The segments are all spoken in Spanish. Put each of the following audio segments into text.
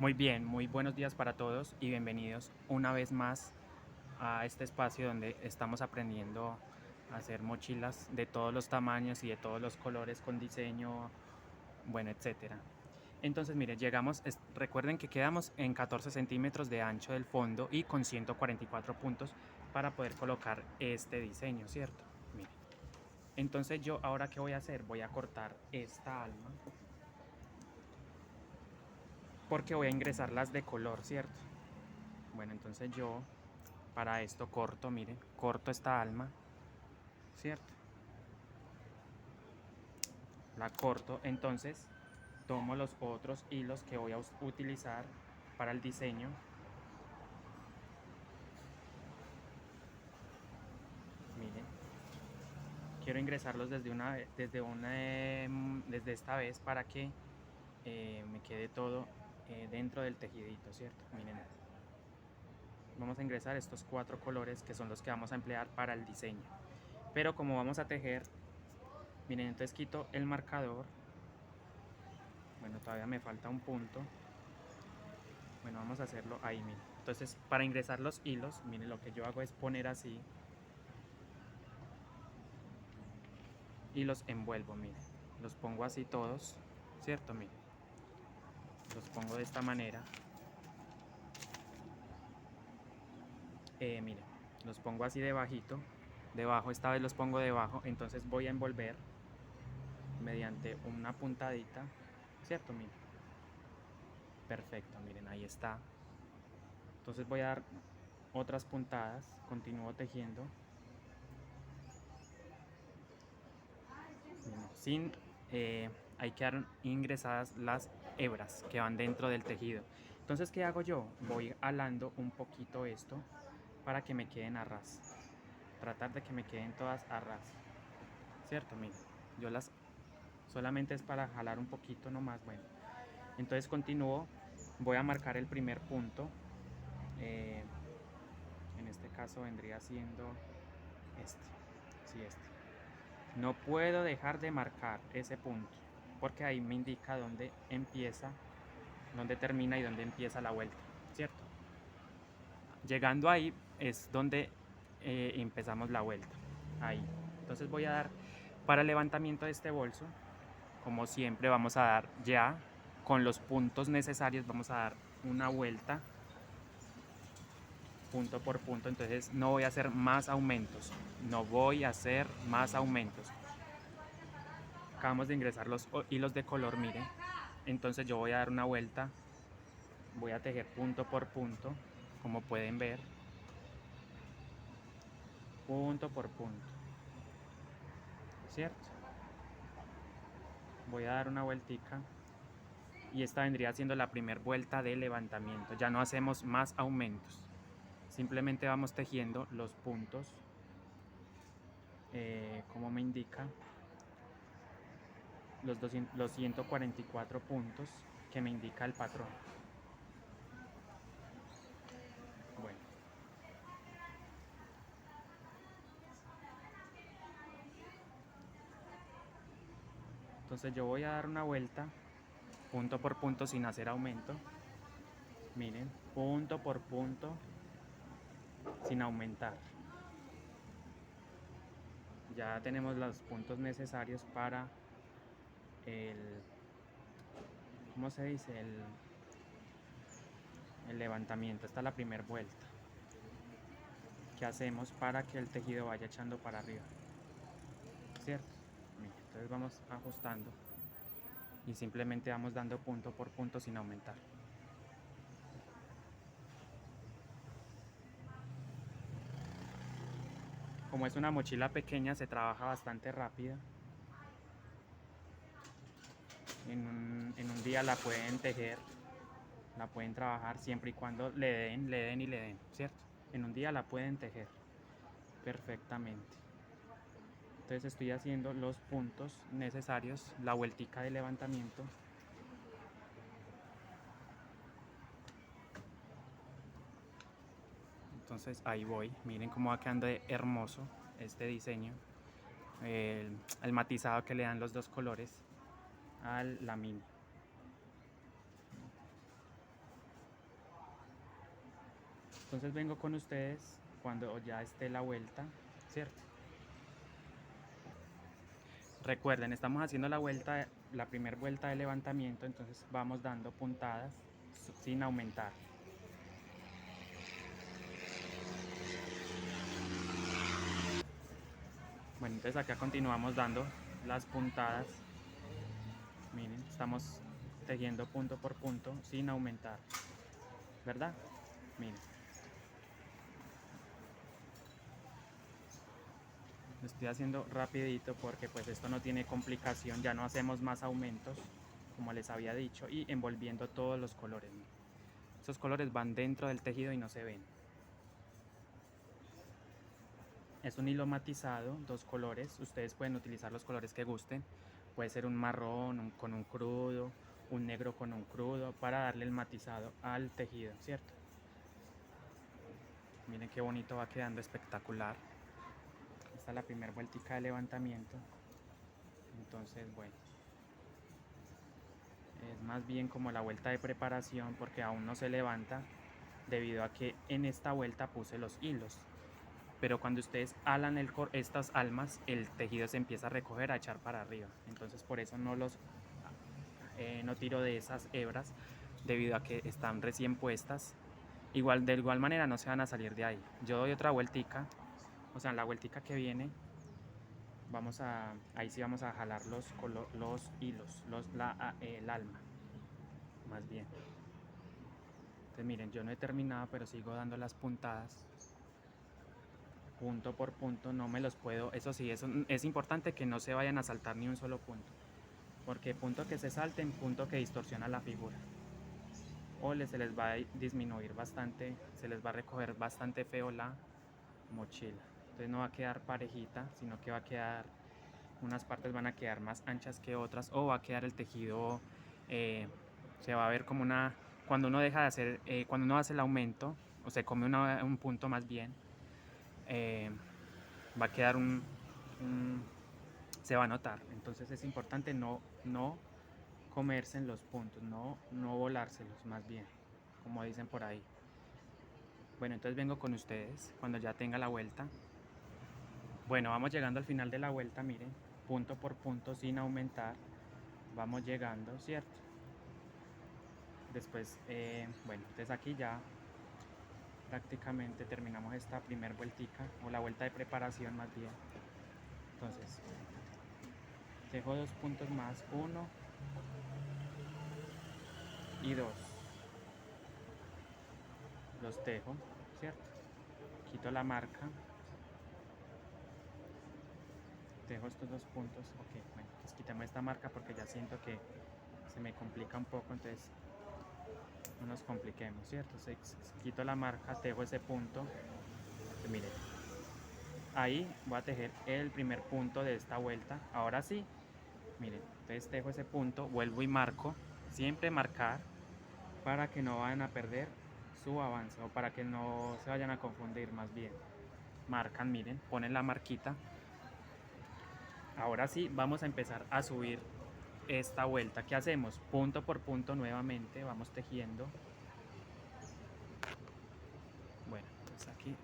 Muy bien, muy buenos días para todos y bienvenidos una vez más a este espacio donde estamos aprendiendo a hacer mochilas de todos los tamaños y de todos los colores con diseño, bueno, etcétera. Entonces, mire, recuerden que quedamos en 14 centímetros de ancho del fondo y con 144 puntos para poder colocar este diseño, ¿cierto? Mire. Entonces yo ahora qué voy a hacer, voy a cortar esta alma porque voy a ingresar las de color, ¿cierto? Bueno, entonces yo para esto corto, miren, corto esta alma, ¿cierto? La corto, entonces tomo los otros hilos que voy a utilizar para el diseño. Miren, quiero ingresarlos desde esta vez para que me quede todo dentro del tejidito, ¿cierto? Miren, vamos a ingresar estos 4 colores que son los que vamos a emplear para el diseño. Pero como vamos a tejer, miren, entonces quito el marcador. Bueno, todavía me falta un punto. Bueno, vamos a hacerlo ahí, miren. Entonces, para ingresar los hilos, miren, lo que yo hago es poner así y los envuelvo, miren. Los pongo así todos, ¿cierto? Miren, los pongo de esta manera. Miren, los pongo así debajito, debajo, esta vez los pongo debajo, entonces voy a envolver mediante una puntadita, ¿cierto? Miren, perfecto, miren, ahí está. Entonces voy a dar otras puntadas, continúo tejiendo. Sin hay que dar ingresadas las hebras que van dentro del tejido. Entonces, ¿qué hago yo? Voy alando un poquito esto para que me queden a ras. Tratar de que me queden todas a ras. ¿Cierto? Miren, yo las solamente es para jalar un poquito nomás. Bueno, entonces continúo. Voy a marcar el primer punto. eh, en este caso vendría siendo este. Sí, este. No puedo dejar de marcar ese punto porque ahí me indica dónde empieza, dónde termina y dónde empieza la vuelta, ¿cierto? Llegando ahí es donde empezamos la vuelta, ahí. Entonces voy a dar, para el levantamiento de este bolso, como siempre vamos a dar ya con los puntos necesarios, vamos a dar una vuelta punto por punto, entonces no voy a hacer más aumentos, no voy a hacer más aumentos. Acabamos de ingresar los hilos de color, miren. Entonces yo voy a dar una vuelta, voy a tejer punto por punto, como pueden ver, punto por punto, ¿cierto? Voy a dar una vueltica y esta vendría siendo la primera vuelta de levantamiento. Ya no hacemos más aumentos, simplemente vamos tejiendo los puntos, como me indica, los 144 puntos que me indica el patrón. Bueno, entonces yo voy a dar una vuelta punto por punto sin hacer aumento. Miren, punto por punto sin aumentar. Ya tenemos los puntos necesarios para el, ¿cómo se dice? El levantamiento. Esta es la primera vuelta que hacemos para que el tejido vaya echando para arriba, ¿cierto? Miren, entonces vamos ajustando y simplemente vamos dando punto por punto sin aumentar. Como es una mochila pequeña, se trabaja bastante rápido. En un día la pueden tejer, la pueden trabajar siempre y cuando le den y le den, ¿cierto? En un día la pueden tejer perfectamente. Entonces estoy haciendo los puntos necesarios, la vueltica de levantamiento. Entonces ahí voy, miren cómo va quedando hermoso este diseño, el matizado que le dan los dos colores a la mini. Entonces vengo con ustedes cuando ya esté la vuelta, ¿cierto? Recuerden, estamos haciendo la vuelta, la primera vuelta de levantamiento, entonces vamos dando puntadas sin aumentar. Bueno, entonces acá continuamos dando las puntadas. Miren, estamos tejiendo punto por punto sin aumentar, ¿verdad? Miren. Lo estoy haciendo rapidito porque pues esto no tiene complicación, ya no hacemos más aumentos como les había dicho y envolviendo todos los colores. Esos colores van dentro del tejido y no se ven. Es un hilo matizado, 2 colores, ustedes pueden utilizar los colores que gusten, puede ser un marrón con un crudo, un negro con un crudo, para darle el matizado al tejido, ¿cierto? Miren qué bonito va quedando, espectacular. Esta es la primera vueltica de levantamiento. Entonces, bueno, es más bien como la vuelta de preparación porque aún no se levanta debido a que en esta vuelta puse los hilos. Pero cuando ustedes alan estas almas, el tejido se empieza a recoger, a echar para arriba. Entonces por eso no tiro de esas hebras debido a que están recién puestas. De igual manera no se van a salir de ahí. Yo doy otra vueltica, o sea, la vueltica que viene, ahí sí vamos a jalar los hilos, el alma, más bien. Entonces miren, yo no he terminado, pero sigo dando las puntadas punto por punto, no me los puedo, eso sí, es importante que no se vayan a saltar ni un solo punto, porque punto que se salten, punto que distorsiona la figura, o se les va a disminuir bastante, se les va a recoger bastante feo la mochila. Entonces no va a quedar parejita, sino que va a quedar, unas partes van a quedar más anchas que otras, o va a quedar el tejido, se va a ver como cuando uno deja de hacer, cuando uno hace el aumento, o se come un punto más bien, va a quedar se va a notar. Entonces es importante no comerse en los puntos, no volárselos, más bien, como dicen por ahí. Bueno, entonces vengo con ustedes cuando ya tenga la vuelta. Bueno, vamos llegando al final de la vuelta, miren, punto por punto sin aumentar, vamos llegando, ¿cierto? Después, bueno, entonces aquí ya prácticamente terminamos esta primera vueltica, o la vuelta de preparación más bien. Entonces, tejo 2 puntos más, 1 y 2. Los tejo, ¿cierto? Quito la marca, dejo estos 2 puntos. Ok, bueno, pues quitemos esta marca porque ya siento que se me complica un poco, entonces no nos compliquemos, ¿cierto? Quito la marca, tejo ese punto. Entonces, miren, ahí voy a tejer el primer punto de esta vuelta. Ahora sí, miren, entonces tejo ese punto, vuelvo y marco, siempre marcar para que no vayan a perder su avance, o para que no se vayan a confundir, más bien. Marcan, miren, ponen la marquita. Ahora sí vamos a empezar a subir esta vuelta. ¿Qué hacemos? Punto por punto nuevamente vamos tejiendo. Bueno, entonces aquí,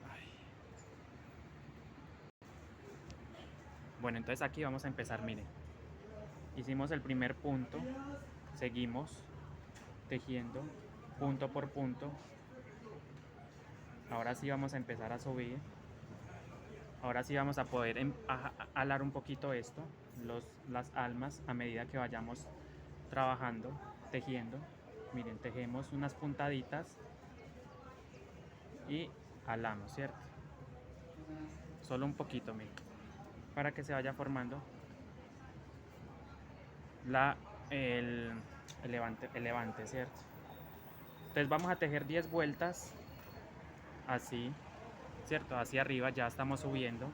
bueno, entonces aquí vamos a empezar, miren, hicimos el primer punto, seguimos tejiendo punto por punto. Ahora sí vamos a empezar a subir. Ahora sí vamos a poder alar un poquito esto, las almas, a medida que vayamos trabajando, tejiendo. Miren, tejemos unas puntaditas y alamos, ¿cierto? Solo un poquito, miren, para que se vaya formando el levante, ¿cierto? Entonces vamos a tejer 10 vueltas así, ¿cierto? Hacia arriba, ya estamos subiendo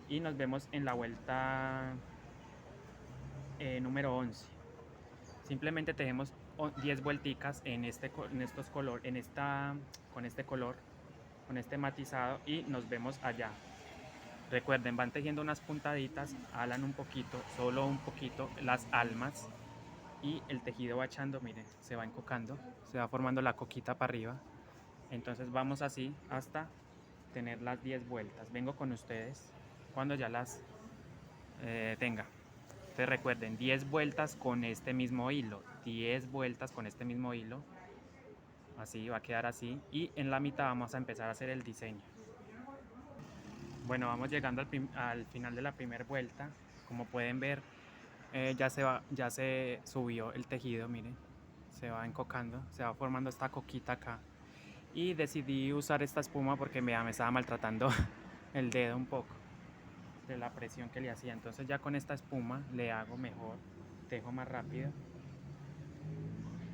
y nos vemos en la vuelta número 11. Simplemente tejemos 10 vuelticas con este color, con este matizado, y nos vemos allá. Recuerden, van tejiendo unas puntaditas, alan un poquito, solo un poquito, las almas, y el tejido va echando, miren, se va encocando, se va formando la coquita para arriba. Entonces vamos así hasta tener las 10 vueltas. Vengo con ustedes cuando ya las tenga. Entonces recuerden, 10 vueltas con este mismo hilo, 10 vueltas con este mismo hilo. Así va a quedar así. Y en la mitad vamos a empezar a hacer el diseño. Bueno, vamos llegando al final de la primera vuelta. Como pueden ver, ya se subió el tejido, miren. Se va encocando, se va formando esta coquita acá. Y decidí usar esta espuma porque me estaba maltratando el dedo un poco de la presión que le hacía. Entonces ya con esta espuma le hago mejor, tejo más rápido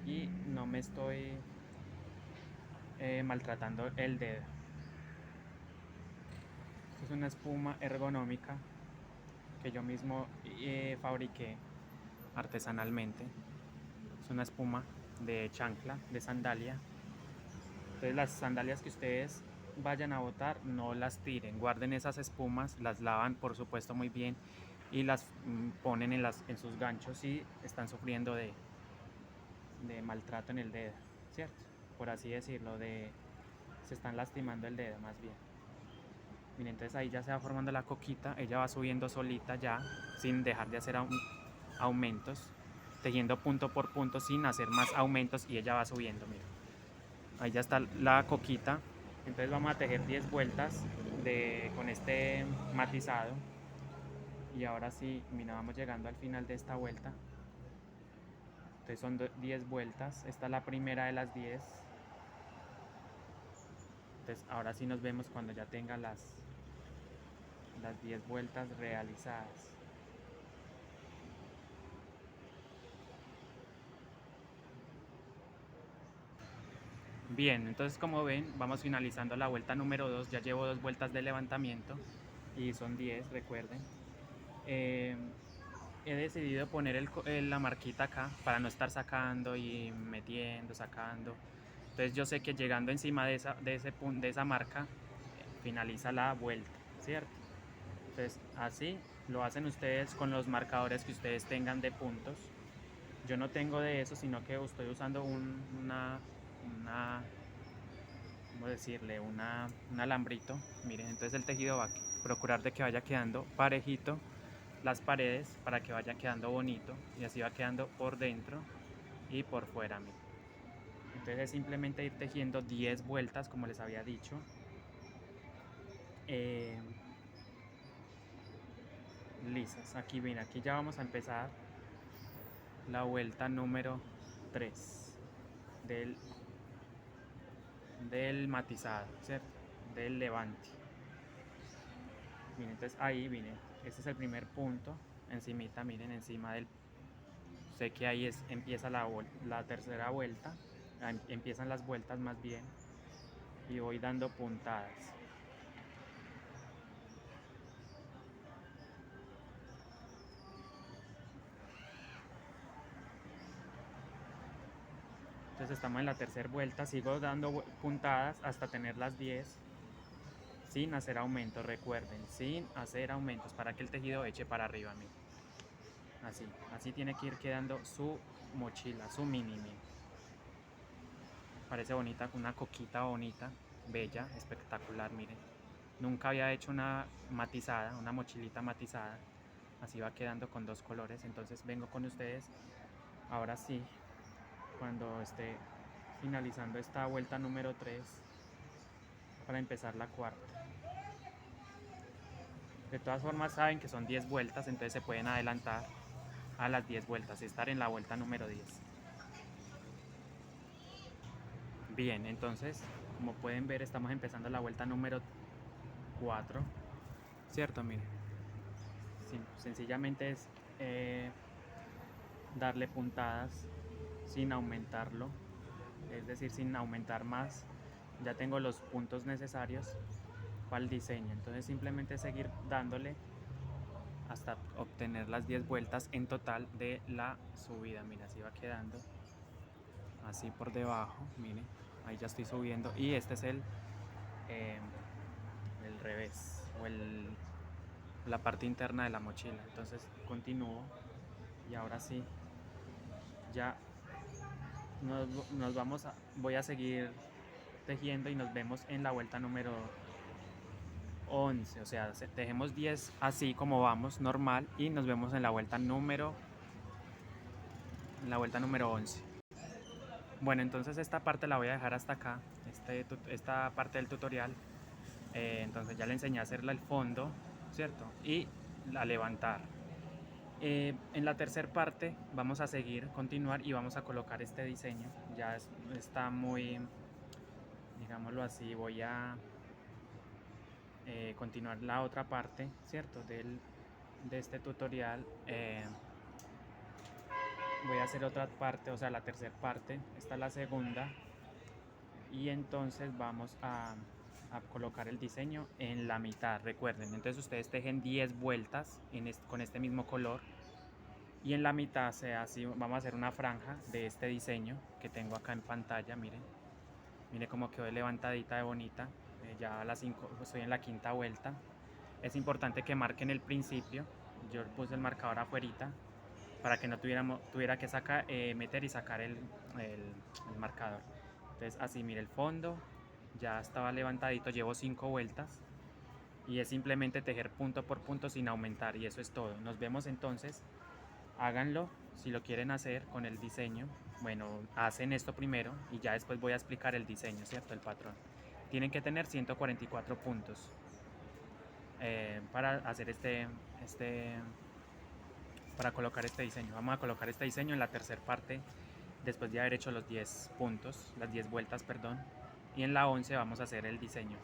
y no me estoy maltratando el dedo. Es una espuma ergonómica que yo mismo fabriqué artesanalmente. Es una espuma de chancla, de sandalia. Entonces las sandalias que ustedes vayan a botar, no las tiren, guarden esas espumas, las lavan por supuesto muy bien y las ponen en sus ganchos si están sufriendo de maltrato en el dedo, ¿cierto? Por así decirlo, se están lastimando el dedo más bien. Miren, entonces ahí ya se va formando la coquita, ella va subiendo solita ya, sin dejar de hacer aumentos, tejiendo punto por punto sin hacer más aumentos y ella va subiendo, miren. Ahí ya está la coquita. Entonces vamos a tejer 10 vueltas con este matizado. Y ahora sí, mira, vamos llegando al final de esta vuelta. Entonces son 10 vueltas. Esta es la primera de las 10. Entonces ahora sí nos vemos cuando ya tenga las 10 vueltas realizadas. Bien, entonces como ven, vamos finalizando la vuelta número 2. Ya llevo 2 vueltas de levantamiento y son 10, recuerden. He decidido poner la marquita acá para no estar sacando y metiendo, sacando. Entonces yo sé que llegando encima de esa marca finaliza la vuelta, ¿cierto? Entonces así lo hacen ustedes con los marcadores que ustedes tengan de puntos. Yo no tengo de eso, sino que estoy usando ¿cómo decirle? Un alambrito. Miren, entonces el tejido va a procurar de que vaya quedando parejito las paredes para que vaya quedando bonito y así va quedando por dentro y por fuera. Miren. Entonces es simplemente ir tejiendo 10 vueltas como les había dicho. Lisas. Aquí bien, aquí ya vamos a empezar la vuelta número 3 del matizado, ¿cierto? Del levante. Miren, entonces ahí, miren, este es el primer punto, encimita, miren, encima del... Sé que ahí empieza la tercera vuelta, empiezan las vueltas más bien, y voy dando puntadas. Entonces estamos en la tercera vuelta, sigo dando puntadas hasta tener las 10 sin hacer aumentos, recuerden, sin hacer aumentos para que el tejido eche para arriba. Miren. Así tiene que ir quedando su mochila, su mini. Parece bonita, una coquita bonita, bella, espectacular, miren. Nunca había hecho una matizada, una mochilita matizada. Así va quedando con 2 colores. Entonces vengo con ustedes, ahora sí, cuando esté finalizando esta vuelta número 3 para empezar la cuarta. De todas formas saben que son 10 vueltas, entonces se pueden adelantar a las 10 vueltas y estar en la vuelta número 10. Bien, entonces, como pueden ver, estamos empezando la vuelta número 4, ¿cierto? Miren, sencillamente es darle puntadas sin aumentarlo, es decir, sin aumentar más. Ya tengo los puntos necesarios para el diseño, entonces simplemente seguir dándole hasta obtener las 10 vueltas en total de la subida. Mira, así va quedando, así por debajo, miren, ahí ya estoy subiendo y este es el revés o la parte interna de la mochila. Entonces continúo y ahora sí ya voy a seguir tejiendo y nos vemos en la vuelta número 11. O sea, tejemos 10 así como vamos, normal, y nos vemos en la vuelta número 11. Bueno, entonces esta parte la voy a dejar hasta acá, esta parte del tutorial. Entonces ya le enseñé a hacerla el fondo, ¿cierto? Y a levantar. En la tercera parte vamos a continuar y vamos a colocar este diseño. Ya está muy, digámoslo así, voy a continuar la otra parte, ¿cierto? De este tutorial. Voy a hacer otra parte, o sea, la tercera parte. Esta es la segunda. Y entonces vamos a colocar el diseño en la mitad, recuerden. Entonces ustedes tejen 10 vueltas con este mismo color. Y en la mitad así, vamos a hacer una franja de este diseño que tengo acá en pantalla, miren. Miren cómo quedó levantadita de bonita. Ya a las 5, estoy en la quinta vuelta. Es importante que marquen el principio. Yo puse el marcador afuerita para que no tuviera que meter y sacar el marcador. Entonces así, mire el fondo. Ya estaba levantadito, llevo 5 vueltas. Y es simplemente tejer punto por punto sin aumentar. Y eso es todo. Nos vemos entonces. Háganlo si lo quieren hacer con el diseño. Bueno, hacen esto primero y ya después voy a explicar el diseño, ¿cierto? El patrón. Tienen que tener 144 puntos para hacer para colocar este diseño. Vamos a colocar este diseño en la tercera parte después de haber hecho los 10 puntos, las 10 vueltas, perdón. Y en la 11 vamos a hacer el diseño.